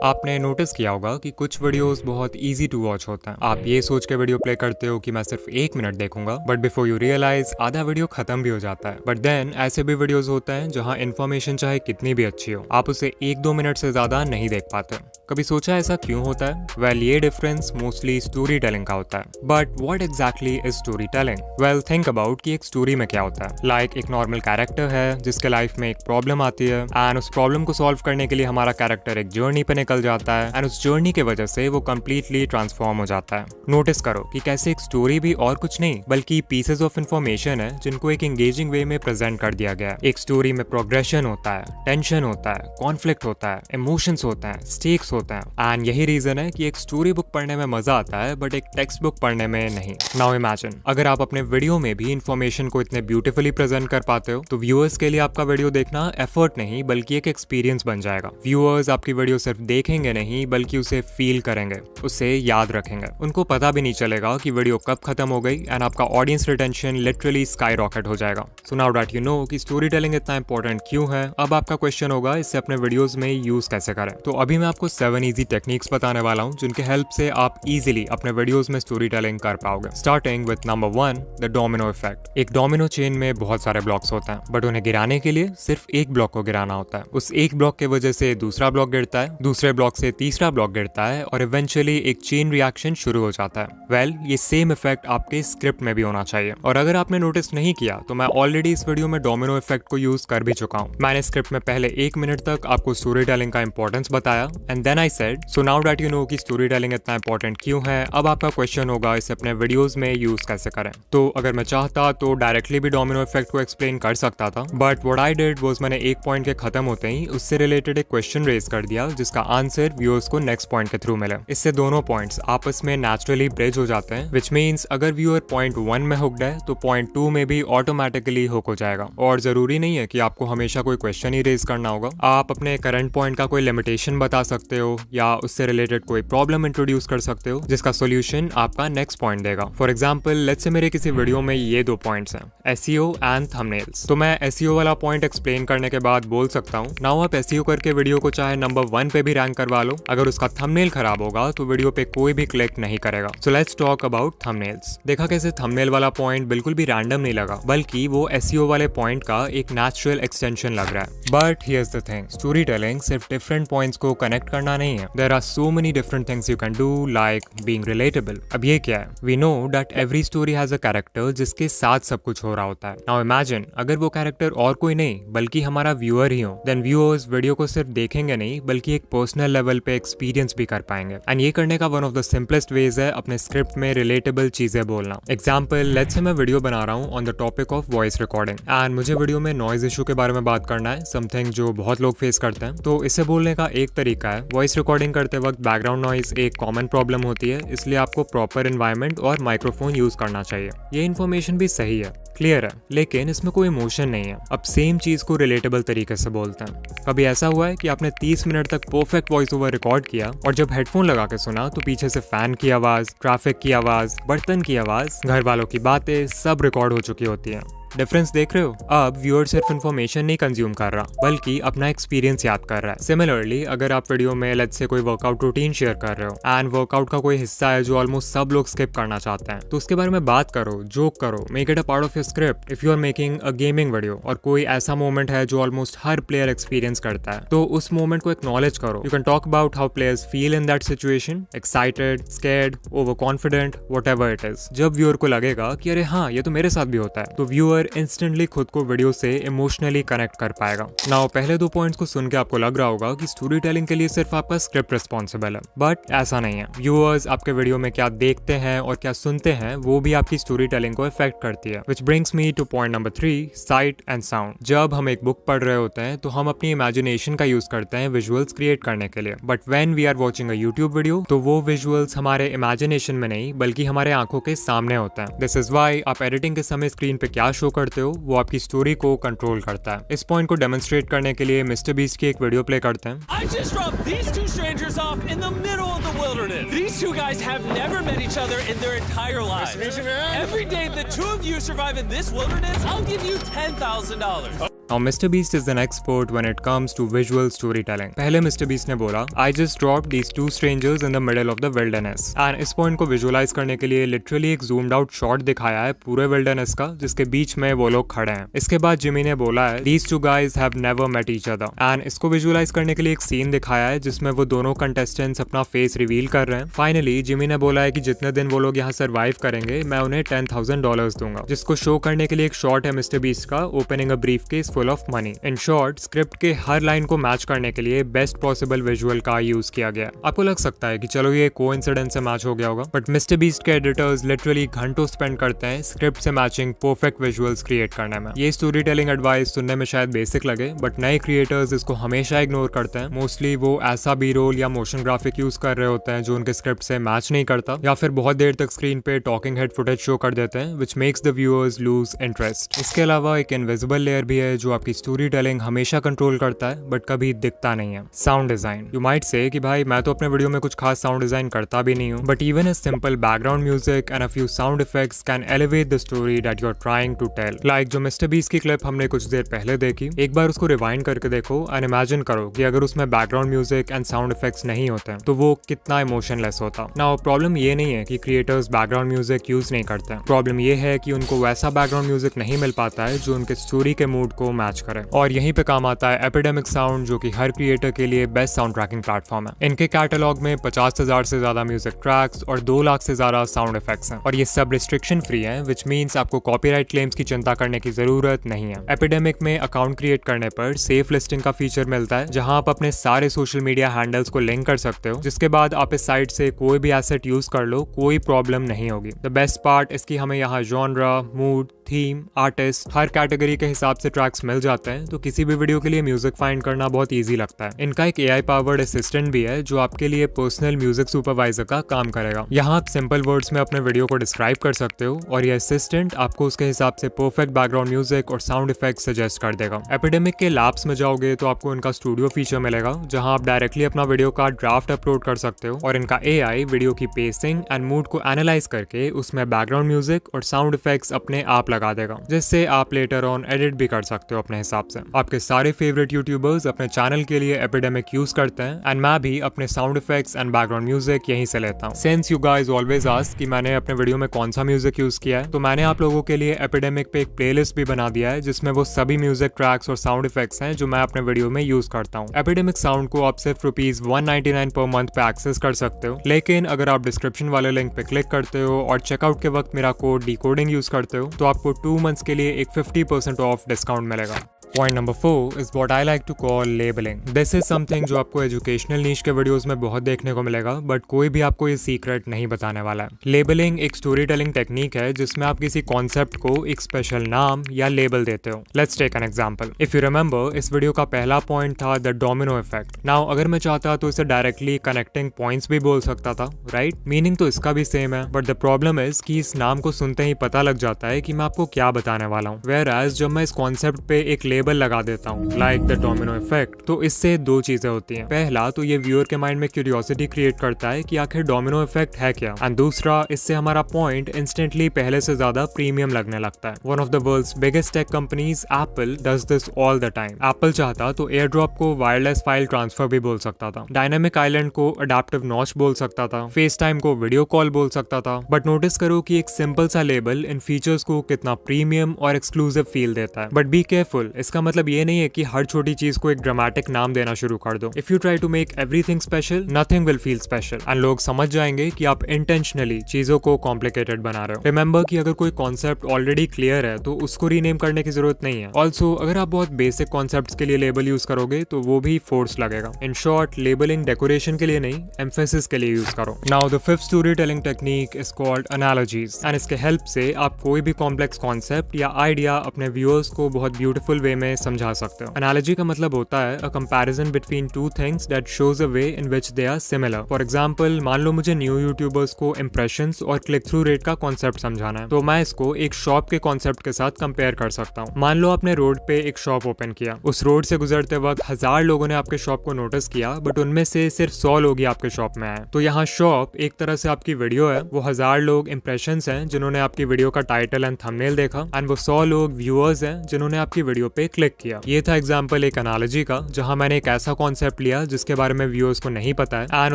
आपने नोटिस किया होगा कि कुछ वीडियोस बहुत इजी टू वॉच होते हैं। आप ये सोच के वीडियो प्ले करते हो कि मैं सिर्फ 1 मिनट देखूंगा, बट बिफोर यू रियलाइज आधा वीडियो खत्म भी हो जाता है। बट देन ऐसे भी वीडियोस होते हैं जहां इन्फॉर्मेशन चाहे कितनी भी अच्छी हो, आप उसे 1-2 मिनट से ज्यादा नहीं देख पाते। कभी सोचा ऐसा क्यों होता है? वेल, ये डिफरेंस मोस्टली स्टोरी टेलिंग का होता है। But what exactly is story telling? Well, think about कि एक स्टोरी में क्या होता है। लाइक एक नॉर्मल कैरेक्टर है जिसके लाइफ में एक प्रॉब्लम आती है एंड उस प्रॉब्लम को सॉल्व करने के लिए हमारा कैरेक्टर एक जर्नी पे निकल जाता है एंड उस जर्नी की वजह से वो कंप्लीटली ट्रांसफॉर्म हो जाता है। नोटिस करो कि कैसे एक स्टोरी भी और कुछ नहीं बल्कि पीसेस ऑफ इंफॉर्मेशन है जिनको एक एंगेजिंग वे में प्रेजेंट कर दिया गया है। एक स्टोरी में प्रोग्रेशन होता है, टेंशन होता है, कॉन्फ्लिक्ट होता है, इमोशंस होते हैं, स्टेक्स होते हैं एंड यही रीजन है कि एक स्टोरी बुक पढ़ने में मजा आता है बट एक टेक्स्ट बुक पढ़ने में नहीं। नाउ इमेजिन अगर आप अपने वीडियो में भी इंफॉर्मेशन को इतने ब्यूटीफुली प्रेजेंट कर पाते हो तो व्यूअर्स के लिए आपका वीडियो देखना एफर्ट नहीं बल्कि एक एक्सपीरियंस बन जाएगा। व्यूअर्स आपकी वीडियो सिर्फ देखेंगे नहीं बल्कि उसे फील करेंगे, उसे याद रखेंगे। उनको पता भी नहीं चलेगा कि वीडियो कब खत्म हो गई एंड आपका audience retention literally sky rocket हो जाएगा। सो नाउ दैट यू नो कि स्टोरी टेलिंग इतना इंपॉर्टेंट क्यों है, अब आपका क्वेश्चन होगा इसे अपने वीडियोस में यूज कैसे करें। तो अभी मैं आपको 7 इजी टेक्निक्स बताने वाला हूं जिनके हेल्प से आप इजीली अपने वीडियोस में स्टोरी टेलिंग कर पाओगे। Starting with number 1, the domino effect. एक डोमिनो चेन में बहुत सारे ब्लॉक्स होते हैं बट उन्हें गिराने के लिए सिर्फ एक ब्लॉक को गिराना होता है। उस एक ब्लॉक की वजह से दूसरा ब्लॉक गिरता है, दूसरे ब्लॉक से तीसरा ब्लॉक गिरता है और इवेंचुअली एक चेन रिएक्शन शुरू हो जाता है। वेल, ये सेम इफेक्ट आपके स्क्रिप्ट में भी होना चाहिए और अगर आपने नोटिस नहीं किया तो मैं ऑलरेडी इस वीडियो में डोमिनो इफेक्ट को यूज कर भी चुका हूँ। मैंने स्क्रिप्ट में पहले 1 मिनट तक आपको स्टोरी टेलिंग का इंपॉर्टेंस बताया and then I said so now that you know कि स्टोरी टेलिंग इतना इंपॉर्टेंट क्यों है, अब आपका क्वेश्चन होगा इसे अपने वीडियोस में यूज कैसे करें। तो अगर मैं चाहता तो डायरेक्टली भी डोमिनो इफेक्ट को एक्सप्लेन कर सकता था but what I did was मैंने एक पॉइंट के खत्म होते ही उससे रिलेटेड एक क्वेश्चन रेज कर दिया जिसका आंसर व्यूअर्स को नेक्स्ट पॉइंट के थ्रू मिले। इससे दोनों पॉइंट्स आपस में नेचुरली ब्रिज हो जाते हैं विच मीन्स अगर व्यूअर पॉइंट 1 में हुक्ड है तो पॉइंट 2 में भी ऑटोमेटिकली हुक हो जाएगा। और जरूरी नहीं है कि आपको हमेशा कोई क्वेश्चन ही रेज करना होगा, आप अपने करंट पॉइंट का कोई लिमिटेशन बता सकते हो या उससे रिलेटेड कोई प्रॉब्लम इंट्रोड्यूस कर सकते हो जिसका सोल्यूशन आपका नेक्स्ट पॉइंट देगा। फॉर एग्जाम्पल लेट्स से मेरे किसी वीडियो में ये 2 पॉइंट्स हैं, एसईओ एंड थंबनेल्स। तो मैं एसईओ वाला पॉइंट एक्सप्लेन करने के बाद बोल सकता हूँ नाउ आप एसईओ करके वीडियो को चाहे नंबर 1 पे भी रैंक करवा लो, अगर उसका थंबनेल खराब होगा तो वीडियो पे कोई भी क्लिक नहीं करेगा। So let's talk about thumbnails. देखा कैसे थंबनेल वाला पॉइंट बिल्कुल भी रैंडम नहीं लगा बल्कि वो एसईओ वाले पॉइंट का एक नेचुरल एक्सटेंशन लग रहा है। But here's the thing, storytelling सिर्फ डिफरेंट पॉइंट्स को कनेक्ट करना नहीं है। There are so many different things you can do like being relatable. अब ये क्या है? We know that every story has a character जिसके साथ सब कुछ हो रहा होता है। नाउ इमेजिन अगर वो कैरेक्टर और कोई नहीं बल्कि हमारा व्यूअर ही हो, देन व्यूअर्स वीडियो को सिर्फ देखेंगे नहीं बल्कि एक पर्सनल लेवल पे एक्सपीरियंस भी कर पाएंगे एंड ये करने का one of the simplest ways है अपने स्क्रिप्ट में रिलेटेबल चीजें बोलना। एग्जाम्पल लेट्स से मैं वीडियो बना रहा हूँ on the topic of voice recording and मुझे वीडियो में नॉइज इशू के बारे में बात करना है, समथिंग जो बहुत लोग फेस करते हैं। तो इसे बोलने का एक तरीका है, वॉइस रिकॉर्डिंग करते वक्त बैकग्राउंड नॉइज एक कॉमन प्रॉब्लम होती है, इसलिए आपको प्रॉपर एनवायरनमेंट और माइक्रोफोन यूज करना चाहिए। ये इन्फॉर्मेशन भी सही है, क्लियर है, लेकिन इसमें कोई इमोशन नहीं है। अब सेम चीज को रिलेटेबल तरीके से बोलते हैं। कभी ऐसा हुआ है कि आपने 30 मिनट तक परफेक्ट वॉइस ओवर रिकॉर्ड किया और जब हेडफोन लगा के सुना तो पीछे से फैन की आवाज, ट्रैफिक की आवाज, बर्तन की आवाज, घर वालों की बातें सब रिकॉर्ड हो चुकी होती हैं। डिफरेंस देख रहे हो? अब व्यूअर सिर्फ इन्फॉर्मेशन नहीं कंज्यूम कर रहा बल्कि अपना एक्सपीरियंस याद कर रहा है। सिमिलरली अगर आप वीडियो में लेट्स से कोई वर्कआउट रूटीन शेयर कर रहे हो एंड वर्कआउट का कोई हिस्सा है जो ऑलमोस्ट सब लोग स्किप करना चाहते हैं तो उसके बारे में बात करो, जोक करो, make it a part of your script. If you are making a gaming video और कोई ऐसा मोमेंट है जो ऑलमोस्ट हर प्लेयर एक्सपीरियंस करता है तो उस मोमेंट को एक्नॉलेज करो। You can talk about how players feel in that situation, excited, scared, over confident, whatever it is. जब व्यूअर को लगेगा कि अरे हाँ ये तो मेरे साथ भी होता है तो व्यूअर इंस्टेंटली खुद को वीडियो से इमोशनली कनेक्ट कर पाएगा। नाउ पहले 2 पॉइंट्स को सुन के आपको लग रहा होगा कि स्टोरी टेलिंग के लिए सिर्फ आपका स्क्रिप्ट रिस्पॉन्सिबल है, बट ऐसा नहीं है। व्यूअर्स आपके वीडियो में क्या देखते हैं और क्या सुनते हैं वो भी आपकी स्टोरी टेलिंग को इफेक्ट करती है। Which brings me two point number 3, site and sound. जब हम एक बुक पढ़ रहे होते हैं तो हम अपनी इमेजिनेशन का यूज करते हैं विजुअल्स क्रिएट करने के लिए, but when we are watching a YouTube video तो वो विजुअल्स हमारे इमेजिनेशन में नहीं बल्कि हमारे आंखों के सामने होते हैं। दिस इज व्हाई आप एडिटिंग के समय स्क्रीन पे क्या शो करते हो वो आपकी स्टोरी को कंट्रोल करता है। इस पॉइंट को डेमोन्स्ट्रेट करने के लिए मिस्टर बीस्ट की एक वीडियो प्ले करते हैं। I just dropped these 2 strangers off in the middle of the wilderness. These 2 guys have never met each other in their entire lives. Nice to meet you, man. Every day the 2 of you survive in this wilderness, I'll give you $10,000. Now Mr. Beast is an expert when it comes to visual storytelling. पहले Mr. Beast ने बोला, I just dropped these two strangers in the middle of the wilderness. And इस point को visualise करने के लिए literally एक zoomed out shot दिखाया है पूरे विल्डरनेस का, जिसके बीच में वो लोग खड़े हैं। इसके बाद जिमी ने बोला है, These two guys have never met each other. And इसको विजुअलाइज करने के लिए एक सीन दिखाया है जिसमें वो दोनों कंटेस्टेंट्स अपना फेस रिवील कर रहे हैं। फाइनली जिमी ने बोला है कि जितने दिन वो लोग यहाँ सर्वाइव करेंगे मैं उन्हें $10,000 दूंगा, जिसको शो करने के लिए एक शॉट है मिस्टर बीस्ट का opening a briefcase full of money. In short, script के हर लाइन को मैच करने के लिए बेस्ट पॉसिबल विजुअल का यूज किया गया। आपको लग सकता है कि चलो ये कोइंसिडेंस से मैच हो गया होगा, बट मिस्टर बीस्ट के एडिटर्स लिटरली घंटों स्पेंड करते हैं स्क्रिप्ट से मैचिंग परफेक्ट विजुअल्स क्रिएट करने में। ये स्टोरी टेलिंग एडवाइस सुनने में शायद बेसिक लगे, बट नए क्रिएटर्स इसको हमेशा इग्नोर करते हैं। मोस्टली वो ऐसा बी रोल या मोशन ग्राफिक यूज कर रहे होते हैं जो उनके स्क्रिप्ट से मैच नहीं करता, या फिर बहुत देर तक स्क्रीन पे टॉकिंग हेड फुटेज शो कर देते हैं, which makes the viewers lose interest। इसके अलावा एक इनविजिबल लेयर भी है जो आपकी स्टोरी टेलिंग हमेशा कंट्रोल करता है बट कभी दिखता नहीं है, sound design. You might say कि भाई मैं तो अपने वीडियो में कुछ खास साउंड डिजाइन करता भी नहीं हूँ, but even a simple background music and a few sound effects can elevate the story that you are trying to tell. Like जो मिस्टर बीस्ट की क्लिप हमने कुछ देर पहले देखी, एक बार उसको रिवाइंड करके देखो एंड इमेजिन करो कि अगर उसमें background music and sound effects नहीं होते तो वो कितना इमोशनलेस होता। नाउ प्रॉब्लम ये नहीं है कि क्रिएटर्स बैकग्राउंड म्यूजिक यूज नहीं करते, प्रॉब्लम ये है कि उनको वैसा बैकग्राउंड म्यूजिक नहीं मिल पाता है जो उनके स्टोरी के मूड को मैच करे। और यहीं पे काम आता है एपिडेमिक साउंड, जो कि हर क्रिएटर के लिए बेस्ट साउंड ट्रैकिंग प्लेटफॉर्म है। इनके कैटलॉग में 50,000 से ज्यादा म्यूजिक ट्रैक्स और 2 लाख से ज्यादा साउंड इफेक्ट्स हैं, और ये सब रिस्ट्रिक्शन फ्री हैं, विच मींस आपको कॉपीराइट क्लेम्स की चिंता करने की जरूरत नहीं है। एपिडेमिक में अकाउंट क्रिएट करने पर सेफ लिस्टिंग का फीचर मिलता है, जहां आप अपने सारे सोशल मीडिया हैंडल्स को लिंक कर सकते हो, जिसके बाद आप इस साइट से कोई भी एसेट यूज कर लो, कोई प्रॉब्लम नहीं होगी। द बेस्ट पार्ट इसकी हमें यहाँ जॉनरा, मूड, थीम, आर्टिस्ट, हर कैटेगरी के हिसाब से ट्रैक्स मिल जाते हैं, तो किसी भी वीडियो के लिए म्यूजिक फाइंड करना बहुत इजी लगता है। इनका एक AI पावर्ड असिस्टेंट भी है जो आपके लिए पर्सनल म्यूजिक सुपरवाइजर का काम करेगा। यहाँ आप सिंपल वर्ड्स में अपने वीडियो को डिस्क्राइब कर सकते हो और ये असिस्टेंट आपको उसके हिसाब से परफेक्ट बैकग्राउंड म्यूजिक और साउंड इफेक्ट सजेस्ट कर देगा। एपिडेमिक के लैब्स में जाओगे तो आपको इनका स्टूडियो फीचर मिलेगा, जहाँ आप डायरेक्टली अपना वीडियो का ड्राफ्ट अपलोड कर सकते हो और इनका AI वीडियो की पेसिंग एंड मूड को एनालाइज करके उसमें बैकग्राउंड म्यूजिक और साउंड इफेक्ट्स अपने आप लगा देगा, जिससे आप लेटर ऑन एडिट भी कर सकते हो अपने हिसाब से। आपके सारे फेवरेट यूट्यूबर्स अपने चैनल के लिए एपिडेमिक यूज करते हैं एंड मैं भी अपने sound effects and background music यहीं से लेता हूँ। Since you guys always ask कि मैंने अपने वीडियो में कौन सा म्यूजिक यूज किया है, तो मैंने आप लोगों के लिए एपिडेमिक पे एक प्लेलिस्ट भी बना दिया है जिसमें वो सभी म्यूजिक ट्रैक्स और साउंड इफेक्ट्स हैं जो मैं अपने वीडियो में यूज करता हूँ। एपिडेमिक साउंड को आप सिर्फ ₹199 पर मंथ पे एक्सेस कर सकते हो, लेकिन अगर आप डिस्क्रिप्शन वाले लिंक पे क्लिक करते हो और चेकआउट के वक्त मेरा कोड डिकोडिंग यूज करते हो तो आपको 2 मंथ्स के लिए एक 50% ऑफ डिस्काउंट मिलेगा। Point number 4 is what I like to call labeling. This is something जो आपको एजुकेशनल नीश के वीडियोस में बहुत देखने को मिलेगा, बट कोई भी आपको ये सीक्रेट नहीं बताने वाला है। लेबलिंग एक स्टोरी टेलिंग टेक्निक है जिसमें आप किसी कॉन्सेप्ट को एक स्पेशल नाम या लेबल देते हो। Let's take an example. If you remember, इस वीडियो का पहला पॉइंट था द डोमिनो इफेक्ट। नाउ अगर मैं चाहता तो इसे डायरेक्टली कनेक्टिंग पॉइंट्स भी बोल सकता था, राइट? मीनिंग तो इसका भी सेम है, बट द प्रॉब्लम इज कि इस नाम को सुनते ही पता लग जाता है कि मैं आपको क्या बताने वाला हूँ। Whereas जब मैं इस कॉन्सेप्ट पे एक लेबल लगा देता हूँ लाइक द डोमिनो इफेक्ट, तो इससे 2 चीजें होती हैं। पहला तो ये व्यूअर के माइंड में क्यूरियोसिटी क्रिएट करता है कि आखिर डोमिनो इफेक्ट है क्या, एंड दूसरा इससे हमारा पॉइंट इंस्टेंटली पहले से ज्यादा प्रीमियम लगने लगता है। One of the world's biggest tech companies Apple does this all the time. Apple चाहता तो एयर ड्रॉप को वायरलेस फाइल ट्रांसफर भी बोल सकता था, डायनामिक आइलैंड को अडेप्टिव नॉच बोल सकता था, फेस टाइम को वीडियो कॉल बोल सकता था, बट नोटिस करो कि एक सिंपल सा लेबल इन फीचर्स को कितना प्रीमियम और एक्सक्लूसिव फील देता है। बट बी केयरफुल, इसका मतलब ये नहीं है कि हर छोटी चीज को एक ड्रामेटिक नाम देना शुरू कर दो। If you try to make everything special, nothing will feel special, and लोग समझ जाएंगे कि आप इंटेंशनली चीजों को कॉम्प्लिकेटेड बना रहे हो। रिमेंबर कि अगर कोई कॉन्सेप्ट ऑलरेडी क्लियर है तो उसको रीनेम करने की जरूरत नहीं है। ऑल्सो अगर आप बहुत बेसिक कॉन्सेप्ट्स के लिए लेबल यूज करोगे तो वो भी फोर्स लगेगा। इन शॉर्ट, लेबलिंग डेकोरेशन के लिए नहीं, एम्फेसिस के लिए यूज करो। Now the 5th story telling technique is called analogies, and इसके हेल्प से आप कोई भी कॉम्प्लेक्स कॉन्सेप्ट या आइडिया अपने व्यूअर्स को बहुत ब्यूटीफुल वे में समझा सकते हो। एनालॉजी का मतलब होता है a comparison between 2 things that shows a way in which they are similar. For example, मान लो मुझे न्यू यूट्यूबर्स को इंप्रेशंस और क्लिक थ्रू रेट का कॉन्सेप्ट समझाना है, तो मैं इसको एक शॉप के कॉन्सेप्ट के साथ कंपेयर कर सकता हूँ। मान लो आपने रोड पे एक शॉप ओपन किया, उस रोड से गुजरते वक्त 1000 लोगों ने आपके शॉप को नोटिस किया, बट उनमें से सिर्फ 100 लोग ही आपके शॉप में आए। तो यहाँ शॉप एक तरह से आपकी वीडियो है, वो 1000 लोग इंप्रेशंस हैं जिन्होंने आपकी वीडियो का टाइटल एंड थंबनेल देखा, एंड वो 100 लोग व्यूअर्स हैं जिन्होंने आपकी वीडियो पे क्लिक किया। ये था एग्जाम्पल एक एनालॉजी का, जहां मैंने एक ऐसा कॉन्सेप्ट लिया जिसके बारे में व्यूअर्स को नहीं पता है एंड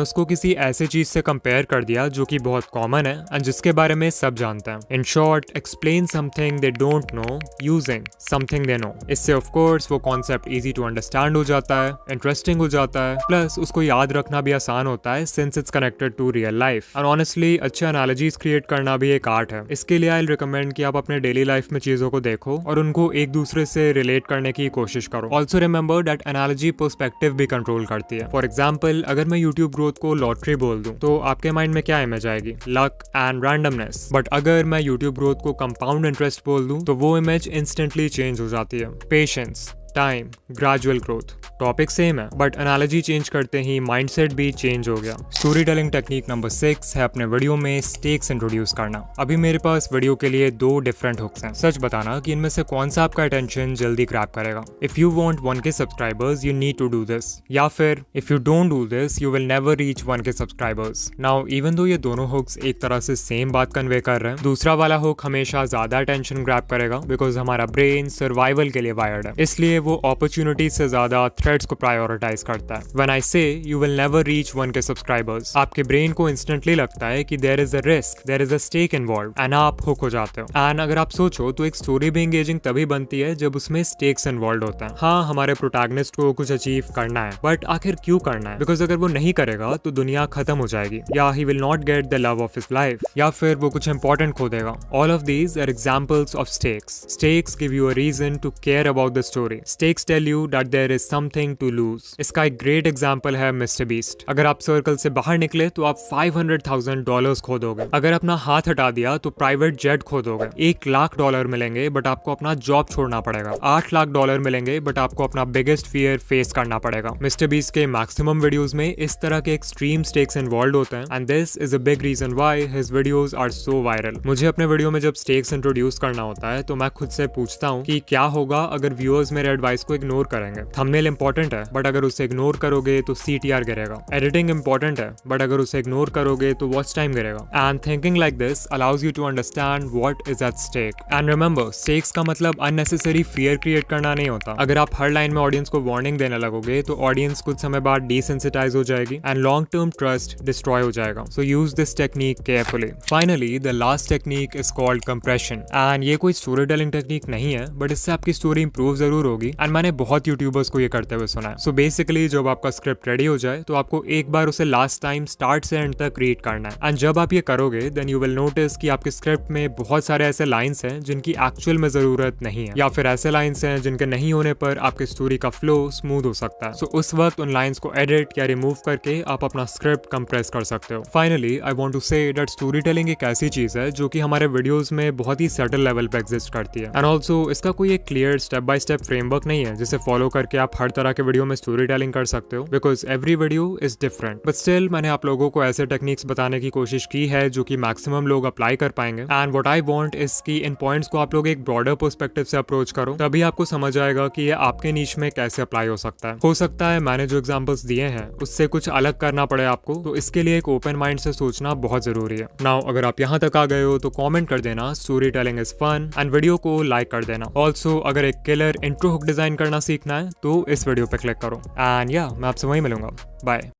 उसको किसी ऐसे चीज से कंपेयर कर दिया जो कि बहुत कॉमन है एंड जिसके बारे में सब जानते हैं। In short, explain something they don't know using something they know. इससे ऑफ कोर्स वो कॉन्सेप्ट इजी टू अंडरस्टैंड हो जाता है, इंटरेस्टिंग हो जाता है, प्लस उसको याद रखना भी आसान होता है since it's connected to real life. And honestly अच्छे एनालॉजीज क्रिएट करना भी एक आर्ट है। इसके लिए आई रिकमेंड कि आप अपने डेली लाइफ में चीजों को देखो और उनको एक दूसरे से रिलेट करने की कोशिश करो। Also remember that analogy perspective भी कंट्रोल करती है। फॉर एग्जाम्पल, अगर मैं यूट्यूब ग्रोथ को लॉटरी बोल दूं तो आपके माइंड में क्या इमेज आएगी? Luck and randomness. बट अगर मैं यूट्यूब ग्रोथ को कंपाउंड इंटरेस्ट बोल दूं तो वो इमेज इंस्टेंटली चेंज हो जाती है। Patience, time, gradual growth. Topic same है बट एनालॉजी चेंज करते ही माइंडसेट भी चेंज हो गया। स्टोरी टेलिंग टेक्निक नंबर 6 है अपने वीडियो में स्टेक्स इंट्रोड्यूस करना। अभी मेरे पास वीडियो के लिए 2 डिफरेंट हुक्स हैं। सच बताना कि इनमें से कौन सा आपका अटेंशन जल्दी ग्रैब करेगा। If you want 1K subscribers you need to do this, या फिर if you don't do this you will never reach 1K subscribers. Now even though ये दोनों हुक्स एक तरह से सेम बात कन्वे कर रहे हैं, दूसरा वाला हुक हमेशा ज्यादा अटेंशन ग्रैब करेगा बिकॉज हमारा ब्रेन सर्वाइवल के लिए वायर्ड है। इसलिए वो अपॉर्चुनिटी से ज्यादा थ्रेट्स को प्रायोरिटाइज करता है। When I say you will never reach 1K subscribers, आपके ब्रेन को इंस्टेंटली लगता है कि there is a risk, there is a stake involved, and आप हुक हो जाते हो। एंड अगर आप सोचो तो एक स्टोरी भी एंगेजिंग तभी बनती है जब उसमें स्टेक्स इन्वॉल्व होता है। हाँ, हमारे प्रोटैगनिस्ट को कुछ अचीव करना है, बट आखिर क्यों करना है? बिकॉज अगर वो नहीं करेगा तो दुनिया खत्म हो जाएगी, या he will not get the love of his life, या फिर वो कुछ इंपॉर्टेंट खो देगा। All of these are examples of stakes. Stakes give you a reason to care about the story. Stakes tell you that there is something to lose. इसका एक great example है mister beast. अगर आप circle से बाहर निकले तो आप $500,000 खो दोगे। अगर अपना हाथ हटा दिया तो प्राइवेट जेट खो दोगे। $1 लाख मिलेंगे बट आपको अपना जॉब छोड़ना पड़ेगा। $8 लाख मिलेंगे बट आपको अपना बिगेस्ट फियर फेस करना पड़ेगा। मिस्टर बीस्ट के मैक्सिमम वीडियोस में इस तरह के एक्सट्रीम स्टेक्स इन्वॉल्व होते हैं and this is a big reason why his videos are so viral. मुझे अपने वीडियो में जब स्टेक्स इंट्रोड्यूस करना होता है तो मैं खुद से पूछता हूँ कि क्या होगा अगर व्यूअर्स मेरे एडवाइस को इग्नोर करेंगे। थंबनेल इंपॉर्टेंट है बट अगर उसे इग्नोर करोगे तो CTR गिरेगा। एडिटिंग इंपॉर्टेंट है बट अगर उसे इग्नोर करोगे तो वॉच टाइम गिरेगा। And thinking like this allows you to understand what is at stake. And remember, stakes का मतलब अननेसेसरी फियर क्रिएट करना नहीं होता। अगर आप हर लाइन में ऑडियंस को वार्निंग देने लगोगे तो ऑडियंस कुछ समय बाद डिसेंसिटाइज हो जाएगी and long term trust destroy हो जाएगा। So use this technique carefully. Finally the last technique is called compression. And ये कोई स्टोरी टेलिंग टेक्निक नहीं है बट इससे आपकी स्टोरी इंप्रूव जरूर होगी एंड मैंने बहुत यूट्यूबर्स को ये करते हुए सुना है। सो बेसिकली जब आपका स्क्रिप्ट रेडी हो जाए तो आपको एक बार उसे लास्ट टाइम स्टार्ट से एंड तक रीड करना है एंड जब आप ये करोगे देन यू विल नोटिस कि आपके स्क्रिप्ट में बहुत सारे ऐसे लाइंस हैं जिनकी एक्चुअल में जरूरत नहीं है, या फिर ऐसे लाइंस हैं जिनके नहीं होने पर आपके स्टोरी का फ्लो स्मूथ हो सकता है। सो उस वक्त उन लाइंस को एडिट या रिमूव करके आप अपना स्क्रिप्ट कंप्रेस कर सकते हो। Finally I want to say that storytelling एक ऐसी चीज है जो कि हमारे वीडियोस में बहुत ही सटल लेवल पे एग्जिस्ट करती है एंड ऑल्सो इसका कोई एक clear step by step framework नहीं है जिसे फॉलो करके आप हर तरह के वीडियो में स्टोरी टेलिंग कर सकते हो because every video is different. But still मैंने आप लोगों को ऐसे टेक्निक्स बताने की कोशिश की है जो कि मैक्सिमम लोग अप्लाई कर पाएंगे and what I want is कि इन पॉइंट्स को आप लोग एक ब्रॉडर पर्सपेक्टिव से अप्रोच करो, तभी आपको समझ आएगा कि ये आपके नीश में कैसे अप्लाई हो सकता है। हो सकता है मैंने जो एग्जांपल्स दिए हैं उससे कुछ अलग करना पड़े आपको, तो इसके लिए एक ओपन माइंड से सोचना बहुत जरूरी है। नाउ अगर आप यहाँ तक आ गए हो तो कॉमेंट कर देना storytelling is fun and video को लाइक कर देना। ऑल्सो अगर एक किलर इंट्रो हुक डिजाइन करना सीखना है तो इस वीडियो पे क्लिक करो एंड या मैं आपसे वहीं मिलूंगा। बाय।